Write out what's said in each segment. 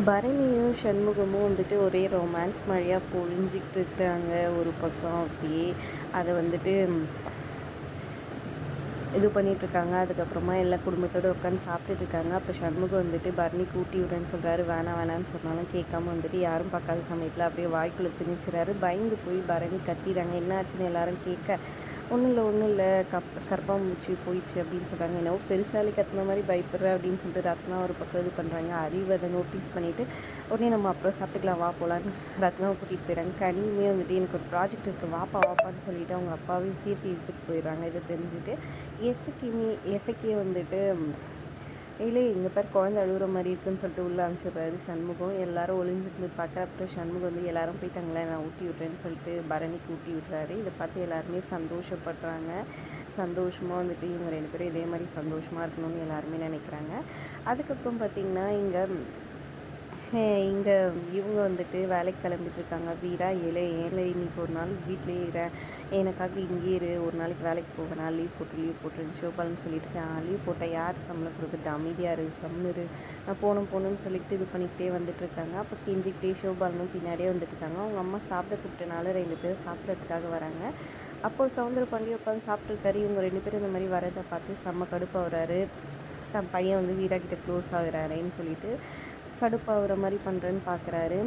பரணியும் சண்முகமும் வந்துட்டு ஒரே ரொமான்ஸ் மழையாக பொழிஞ்சிக்கிட்டு இருக்கிறாங்க ஒரு பக்கம் அப்படியே. அதை வந்துட்டு இது பண்ணிகிட்ருக்காங்க. அதுக்கப்புறமா எல்லா குடும்பத்தோடு உட்காந்து சாப்பிட்டுட்ருக்காங்க. அப்போ சண்முகம் வந்துட்டு பரணிக்கு ஊட்டி விடுறேன்னு சொல்கிறாரு. வேணாம் வேணான்னு சொன்னாலும் கேட்காம வந்துட்டு யாரும் பார்க்காத சமயத்தில் அப்படியே வாய்க்குள்ளே திணிச்சிறாரு. பயந்து போய் பரணி கத்திடுறாங்க. என்ன ஆச்சுன்னு எல்லாரும் கேட்க, ஒன்றும் இல்லை கரப்பாம்பூச்சி போயிடுச்சு அப்படின்னு சொல்கிறாங்க. என்னவோ பெருசாலி கத்துன மாதிரி பயப்படுற அப்படின்னு சொல்லிட்டு ரத்னா ஒரு பக்கம் இது பண்ணுறாங்க. அறிவு அதை நோட்டீஸ் பண்ணிவிட்டு உடனே நம்ம அப்புறம் சாப்பிட்டுக்கலாம் வா போகலான்னு ரத்னாவை கூட்டிகிட்டு போயிடறாங்க. கனியுமே வந்துட்டு எனக்கு ஒரு ப்ராஜெக்ட் இருக்குது வாப்பான்னு சொல்லிவிட்டு அவங்க அப்பாவையும் சேர்த்து எடுத்துகிட்டு போயிடுறாங்க. இதை தெரிஞ்சுட்டு எசக்கியை வந்துட்டு இல்லை இங்கே பேர் குழந்தை அழுகுற மாதிரி இருக்குன்னு சொல்லிட்டு உள்ளே அனுப்பிச்சிடுறாரு சண்முகம். எல்லாரும் ஒளிஞ்சிருந்து பார்க்க அப்புறம் சண்முகம் வந்து எல்லாரும் போயிட்டாங்களே நான் ஊட்டி விட்றேன்னு சொல்லிட்டு பரணிக்கு ஊட்டி விட்றாரு. இதை பார்த்து எல்லாருமே சந்தோஷப்படுறாங்க. சந்தோஷமாக வந்துட்டு இவங்க 2 பேரும் இதே மாதிரி சந்தோஷமாக இருக்கணும்னு எல்லாருமே நினைக்கிறாங்க. அதுக்கப்புறம் பார்த்திங்கன்னா இங்கே இவங்க வந்துட்டு வேலைக்கு கிளம்பிட்டுருக்காங்க. வீரா ஏழை இன்னைக்கு ஒரு நாள் வீட்டிலே எனக்காக இங்கே இரு, ஒரு நாளைக்கு வேலைக்கு போவேனா லீவ் போட்டுருன்னு ஷோபால்னு சொல்லிட்டு இருக்கேன். லீவ் போட்டால் யார் சம்பளம் கொடுக்குறது, அமைதியாக இரு கம்னு இரு, நான் போகணுன்னு சொல்லிட்டு இது பண்ணிக்கிட்டே வந்துட்டுருக்காங்க. அப்போ கெஞ்சிக்கிட்டே ஷோபால்னும் பின்னாடியே வந்துட்டுருக்காங்க. அவங்க அம்மா சாப்பிட கூப்பிட்டனால 2 பேரும் சாப்பிட்றதுக்காக வராங்க. அப்போது சவுந்தரபாண்டி உட்காந்து சாப்பிட்ருக்காரு. இவங்க 2 பேரும் இந்த மாதிரி வரதை பார்த்து செம்ம கடுப்பாகிறாரு. தன் பையன் வந்து வீரா கிட்ட க்ளோஸ் ஆகுறாரேன்னு சொல்லிட்டு கடுப்பாகிற மாதிரி பண்ணுறேன்னு பார்க்குறாரு.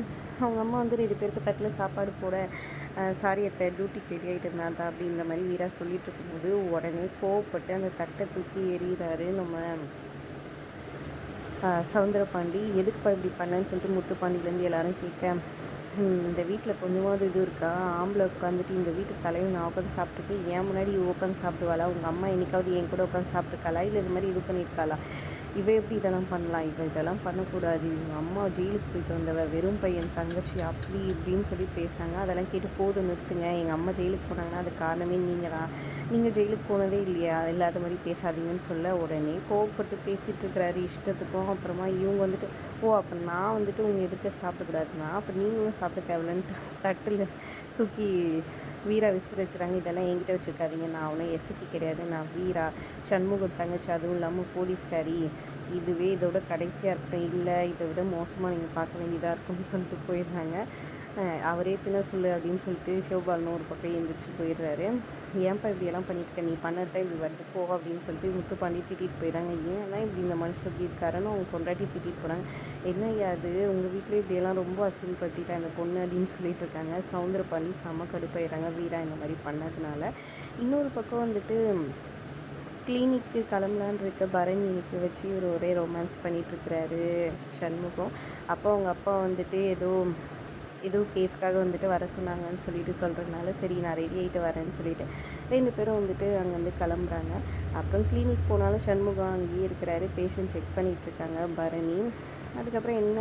அவங்க அம்மா வந்து 2 பேருக்கு தட்டில் சாப்பாடு போட சாரி அத்தை டியூட்டிக்கு ரெடி ஆகிட்டு இருந்தா அப்படின்ற மாதிரி வீரா சொல்லிட்டு இருக்கும்போது உடனே கோவப்பட்டு அந்த தட்டை தூக்கி எறிகிறாரு நம்ம சவுந்தரபாண்டி. எதுக்குப்பா இப்படி பண்ணேன்னு சொல்லிட்டு முத்துப்பாண்டியிலேருந்து எல்லாரும் கேட்க, இந்த வீட்டில் கொஞ்சமாவது இது இருக்கா, ஆம்பளை உட்காந்துட்டு இந்த வீட்டுக்கு தலையில் நான் உட்காந்து சாப்பிட்ருக்கேன், ஏன் முன்னாடி உட்காந்து சாப்பிடுவாளா, உங்கள் அம்மா என்னைக்காவது என் கூட உட்காந்து சாப்பிட்ருக்காளா, இல்லை இது மாதிரி இது பண்ணியிருக்காளா, இவ எப்படி இதெல்லாம் பண்ணலாம், இதெல்லாம் பண்ணக்கூடாது, இவங்க அம்மா ஜெயிலுக்கு போயிட்டு வந்தவ, வெறும் பையன் தங்கச்சி அப்படி இப்படின்னு சொல்லி பேசுகிறாங்க. அதெல்லாம் கேட்டு போதும் நிறுத்துங்க, எங்கள் அம்மா ஜெயிலுக்கு போனாங்கன்னா அது காரணமே நீங்கள் தான், நீங்கள் ஜெயிலுக்கு போனதே இல்லையா, இல்லாத மாதிரி பேசாதீங்கன்னு சொல்ல உடனே கோவப்பட்டு பேசிகிட்டு இருக்கிறாரு இஷ்டத்துக்கும். அப்புறமா இவங்க வந்துட்டு அப்போ நான் வந்துட்டு உங்கள் எதுக்கு சாப்பிடக்கூடாதுன்னா அப்போ நீங்களும் சாப்பிட தேவையில்லன்ட்டு தட்டில் தூக்கி வீரா விசிறிச்சுறாங்க. இதெல்லாம் என்கிட்ட வச்சுருக்காதீங்க, நான் அவனும் எசுக்கி கிடையாது, நான் வீரா சண்முகம் தங்கச்சி, அதுவும் இல்லாமல் போலீஸ்காரி, இதுவே இதோட கடைசியாக இருக்கட்டும், இல்லை இதை விட மோசமாக நீங்கள் பார்க்க வேண்டியதாக இருக்கும்னு சொல்லிட்டு போயிடுறாங்க. அவரே தின சொல்லு அப்படின்னு சொல்லிட்டு சிவபாலனும் ஒரு பக்கம் எழுந்திரிச்சு போயிடுறாரு. ஏன்ப்பா இப்படியெல்லாம் பண்ணியிருக்க, நீ பண்ணதான் இப்படி வருது போ அப்படின்னு சொல்லிட்டு முத்துப்பாண்டி திட்டிகிட்டு போயிடுறாங்க. ஏன்னா இப்படி இந்த மனுஷன் இப்படி இருக்காருன்னு அவங்க பொண்டாட்டி திட்டிகிட்டு போகிறாங்க. என்ன அது உங்கள் வீட்டில் இப்படியெல்லாம் ரொம்ப அசிங்கப்படுத்திட்டா இந்த பொண்ணு அப்படின்னு சொல்லிட்டு இருக்காங்க. சவுந்தரபாண்டி செம்ம கடுப்பாயிடுறாங்க வீரா இந்த மாதிரி பண்ணதுனால. இன்னொரு பக்கம் வந்துட்டு கிளினிக்கு கிளம்பலான் இருக்க பரணிக்கு வச்சு ஒரே ரொமான்ஸ் பண்ணிகிட்ருக்கிறாரு சண்முகம். அப்போ அவங்க அப்பா வந்துட்டு ஏதோ கேஸ்க்காக வந்துட்டு வர சொன்னாங்கன்னு சொல்லிட்டு சொல்கிறதுனால சரி நான் ரெடி ஆகிட்டு வரேன்னு சொல்லிட்டு 2 பேரும் வந்துட்டு அங்கேருந்து கிளம்புறாங்க. அப்புறம் கிளினிக் போனாலும் சண்முகம் அங்கேயே இருக்கிறாரு. பேஷண்ட் செக் பண்ணிகிட்ருக்காங்க பரணி. அதுக்கப்புறம் என்ன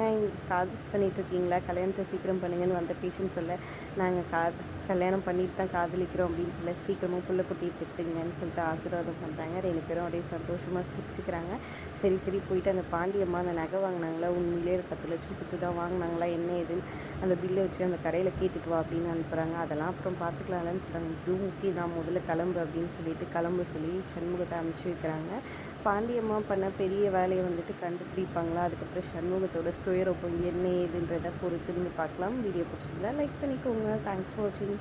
காதல் பண்ணிகிட்ருக்கீங்களா, கல்யாணத்தை சீக்கிரம் பண்ணுங்கன்னு வந்த பேஷண்ட் சொல்ல, நாங்கள் கல்யாணம் பண்ணிட்டு தான் காதலிக்கிறோம் அப்படின்னு சொல்ல, சீக்கிரமாக புள்ள குட்டி பெற்றுங்கன்னு சொல்லிட்டு ஆசீர்வாதம் பண்ணுறாங்க. 2 பேரும் அப்படியே சந்தோஷமாக சிரிச்சுக்கிறாங்க. சரி போயிட்டு அந்த பாண்டியம்மா அந்த நகை வாங்கினாங்களா, உண்மையிலே 10 லட்சம் கொடுத்து தான் வாங்கினாங்களா, என்ன ஏதுன்னு அந்த பில்லை வச்சு அந்த கடையில் கேட்டுட்டு வா அப்படின்னு அனுப்புகிறாங்க. அதெல்லாம் அப்புறம் பார்த்துக்கலாம்லன்னு சொல்கிறாங்க. இதுவும் ஓகே நான் முதல்ல கிளம்பு அப்படின்னு சொல்லிட்டு கிளம்ப சொல்லி சண்முகத்தை அனுப்பிச்சி வைக்கிறாங்க. பாண்டியம்மா பண்ண பெரிய வேலையை வந்துட்டு கண்டுபிடிப்பாங்களா, அதுக்கப்புறம் சண்முகத்தோட சுயரூபம் என்ன ஏதுன்றதை பொறுத்திருந்து பார்க்கலாம். வீடியோ பிடிச்சிருந்தா லைக் பண்ணிக்கோங்க. தேங்க்ஸ் ஃபார் வாட்சிங்.